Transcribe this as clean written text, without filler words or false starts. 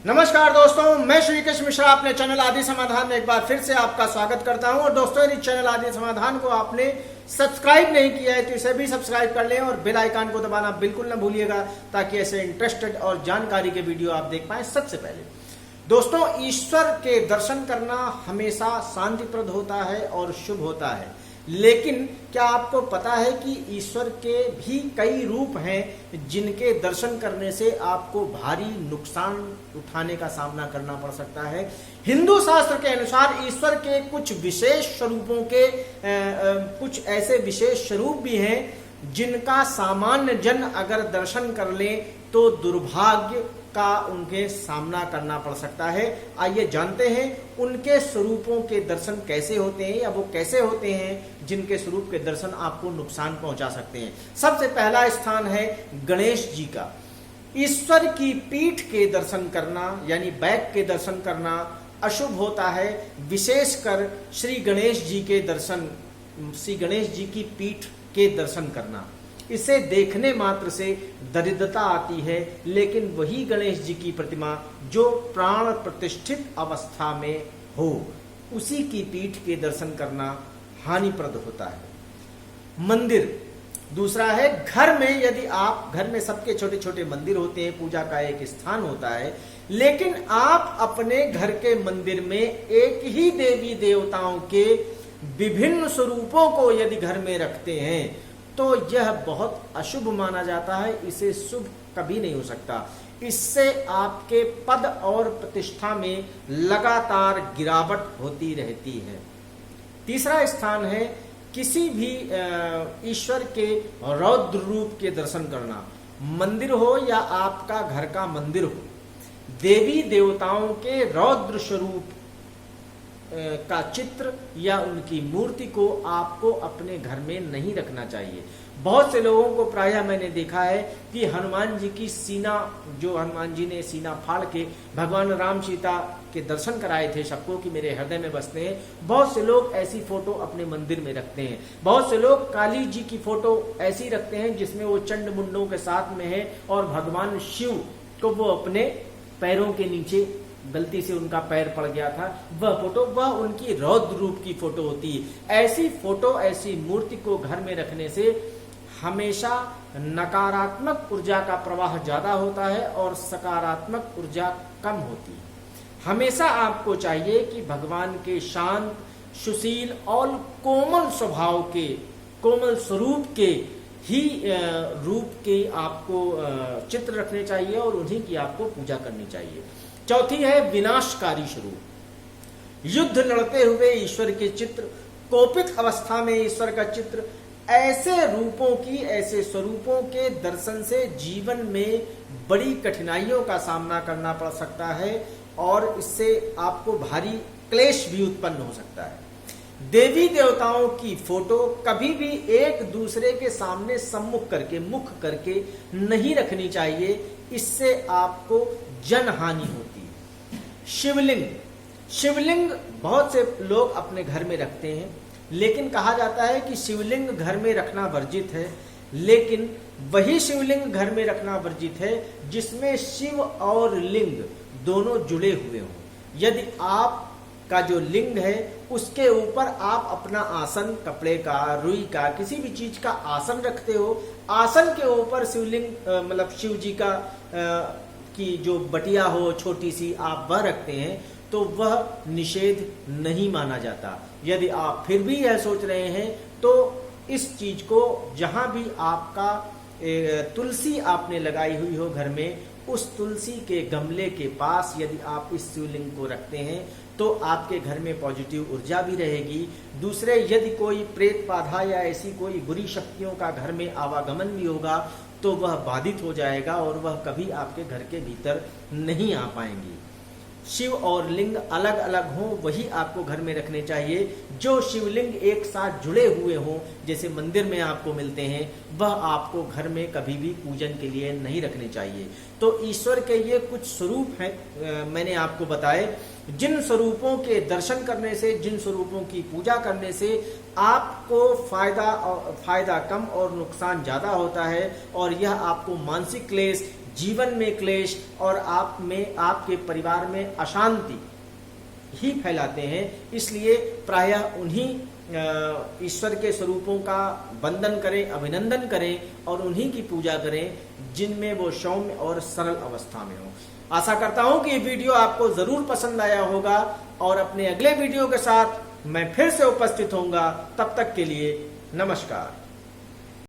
नमस्कार दोस्तों, मैं श्री कृष्ण मिश्रा अपने चैनल आदि समाधान में एक बार फिर से आपका स्वागत करता हूं। और दोस्तों, यदि चैनल आदि समाधान को आपने सब्सक्राइब नहीं किया है तो इसे भी सब्सक्राइब कर लें और बेल आइकन को दबाना बिल्कुल न भूलिएगा, ताकि ऐसे इंटरेस्टेड और जानकारी के वीडियो आप देख पाएं सबसे पहले। दोस्तों, ईश्वर के दर्शन करना हमेशा शांतिप्रद होता है और शुभ होता है, लेकिन क्या आपको पता है कि ईश्वर के भी कई रूप हैं जिनके दर्शन करने से आपको भारी नुकसान उठाने का सामना करना पड़ सकता है। हिंदू शास्त्र के अनुसार ईश्वर के कुछ विशेष स्वरूपों के कुछ ऐसे विशेष स्वरूप भी हैं जिनका सामान्य जन अगर दर्शन कर ले तो दुर्भाग्य का उनके सामना करना पड़ सकता है। आइए जानते हैं उनके स्वरूपों के दर्शन कैसे होते हैं, या वो कैसे होते हैं जिनके स्वरूप के दर्शन आपको नुकसान पहुंचा सकते हैं। सबसे पहला स्थान है गणेश जी का। ईश्वर की पीठ के दर्शन करना यानी बैक के दर्शन करना अशुभ होता है। विशेषकर श्री गणेश जी के दर्शन, श्री गणेश जी की पीठ के दर्शन करना, इसे देखने मात्र से दरिद्रता आती है, लेकिन वही गणेश जी की प्रतिमा जो प्राण प्रतिष्ठित अवस्था में हो, उसी की पीठ के दर्शन करना हानिप्रद होता है। मंदिर दूसरा है। घर में यदि आप, घर में सबके छोटे छोटे मंदिर होते हैं, पूजा का एक स्थान होता है, लेकिन आप अपने घर के मंदिर में एक ही देवी देवताओं के विभिन्न स्वरूपों को यदि घर में रखते हैं तो यह बहुत अशुभ माना जाता है। इसे शुभ कभी नहीं हो सकता। इससे आपके पद और प्रतिष्ठा में लगातार गिरावट होती रहती है। तीसरा स्थान है किसी भी ईश्वर के रौद्र रूप के दर्शन करना। मंदिर हो या आपका घर का मंदिर हो, देवी देवताओं के रौद्र स्वरूप का चित्र या उनकी मूर्ति को आपको अपने घर में नहीं रखना चाहिए। बहुत से लोगों को प्रायः मैंने देखा है कि हनुमान जी की सीना, जो हनुमान जी ने सीना फाड़ के भगवान राम सीता के दर्शन कराए थे सबको कि मेरे हृदय में बसते हैं, बहुत से लोग ऐसी फोटो अपने मंदिर में रखते हैं। बहुत से लोग काली जी की फोटो ऐसी रखते हैं जिसमें वो चंड मुंडों के साथ में है और भगवान शिव को वो अपने पैरों के नीचे, गलती से उनका पैर पड़ गया था, वह फोटो, वह उनकी रौद्र रूप की फोटो होती है। ऐसी फोटो, ऐसी मूर्ति को घर में रखने से हमेशा नकारात्मक ऊर्जा का प्रवाह ज्यादा होता है और सकारात्मक ऊर्जा कम होती है। हमेशा आपको चाहिए कि भगवान के शांत, सुशील और कोमल स्वभाव के, कोमल स्वरूप के ही रूप के आपको चित्र रखने चाहिए और उन्हीं की आपको पूजा करनी चाहिए। चौथी है विनाशकारी स्वरूप। युद्ध लड़ते हुए ईश्वर के चित्र, कोपित अवस्था में ईश्वर का चित्र, ऐसे रूपों की, ऐसे स्वरूपों के दर्शन से जीवन में बड़ी कठिनाइयों का सामना करना पड़ सकता है और इससे आपको भारी क्लेश भी उत्पन्न हो सकता है। देवी देवताओं की फोटो कभी भी एक दूसरे के सामने सम्मुख करके, मुख करके नहीं रखनी चाहिए। इससे आपको जनहानि होती है। शिवलिंग, शिवलिंग बहुत से लोग अपने घर में रखते हैं, लेकिन कहा जाता है कि शिवलिंग घर में रखना वर्जित है। लेकिन वही शिवलिंग घर में रखना वर्जित है जिसमें शिव और लिंग दोनों जुड़े हुए हों। यदि आप का जो लिंग है उसके ऊपर आप अपना आसन, कपड़े का, रुई का, किसी भी चीज का आसन रखते हो, आसन के ऊपर शिवलिंग मतलब शिव जी का की जो बटिया हो छोटी सी, आप वह रखते हैं तो वह निषेध नहीं माना जाता। यदि आप फिर भी यह सोच रहे हैं तो इस चीज को, जहां भी आपका तुलसी आपने लगाई हुई हो घर में, उस तुलसी के गमले के पास यदि आप इस शिवलिंग को रखते हैं तो आपके घर में पॉजिटिव ऊर्जा भी रहेगी। दूसरे, यदि कोई प्रेत बाधा या ऐसी कोई बुरी शक्तियों का घर में आवागमन भी होगा तो वह बाधित हो जाएगा और वह कभी आपके घर के भीतर नहीं आ पाएंगी। शिव और लिंग अलग अलग हों, वही आपको घर में रखने चाहिए। जो शिवलिंग एक साथ जुड़े हुए हों, जैसे मंदिर में आपको मिलते हैं, वह आपको घर में कभी भी पूजन के लिए नहीं रखने चाहिए। तो ईश्वर के ये कुछ स्वरूप हैं, मैंने आपको बताए, जिन स्वरूपों के दर्शन करने से, जिन स्वरूपों की पूजा करने से आपको फायदा कम और नुकसान ज्यादा होता है, और यह आपको मानसिक क्लेश, जीवन में क्लेश और आप में, आपके परिवार में अशांति ही फैलाते हैं। इसलिए प्रायः उन्हीं ईश्वर के स्वरूपों का वंदन करें, अभिनंदन करें और उन्हीं की पूजा करें जिनमें वो सौम्य और सरल अवस्था में हो। आशा करता हूं कि ये वीडियो आपको जरूर पसंद आया होगा और अपने अगले वीडियो के साथ मैं फिर से उपस्थित होऊंगा। तब तक के लिए नमस्कार।